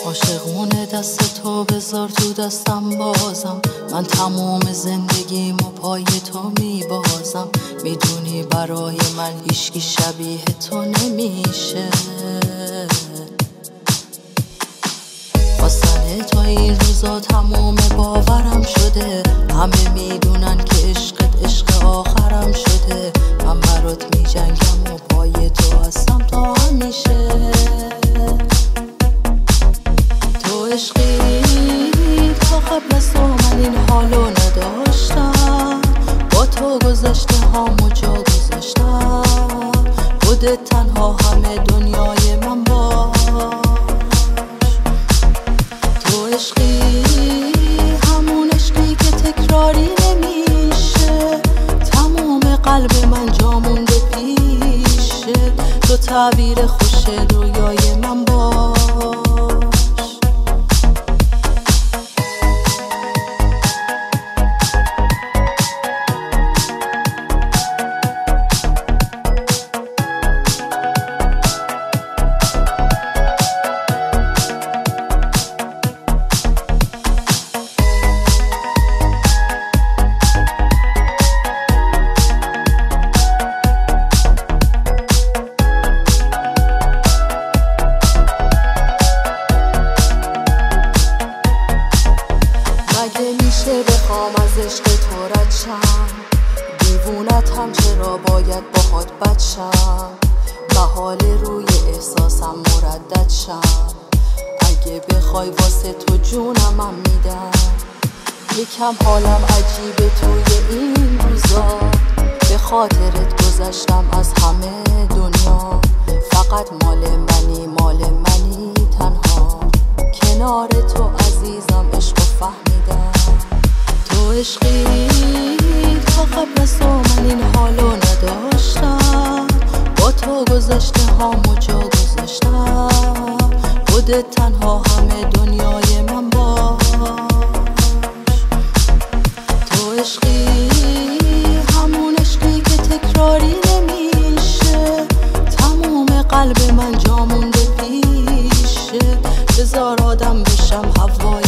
عاشقونه دست تو بذار تو دستم بازم، من تموم زندگیمو پای تو میبازم. میدونی برای من هیچکی شبیه تو نمیشه. خواستن تو این روزا تموم باورم شده. همه میدونن که عشقت عشق آخرم شده. من برات میجنگم و پای تو هستم تا همیشه. تو عشقی تا قبل از تو من این حالو نداشتم. با تو گذشته هامو جا گذاشتم. خودت تنها همه دنیای من باش. تو عشقی همون عشقی که تکراری نمیشه. تموم قلب من جا مونده پیشه. تو تعبیر خوش رویای من باش. بخوام از عشق تو رد شم، دیوونت هم چرا باید باهات بد شم. محال روی احساسم مردد شم. اگه بخوای واسه تو جونم من میدم. یکم حالم عجیبه توی این روزا. به خاطرت گذشتم از همه دنیا. فقط مال منی تنها. کنار تو عزیزم عشق و فهمیدم. تو عشقی تا قبل از تو من این حالو نداشتم. با تو گذشته هامو جا گذاشتم. خودت تنها همه دنیای من باش. تو عشقی همون عشقی که تکراری نمیشه. تموم قلب من جا مونده پیشه. بذار آدم بشم هوای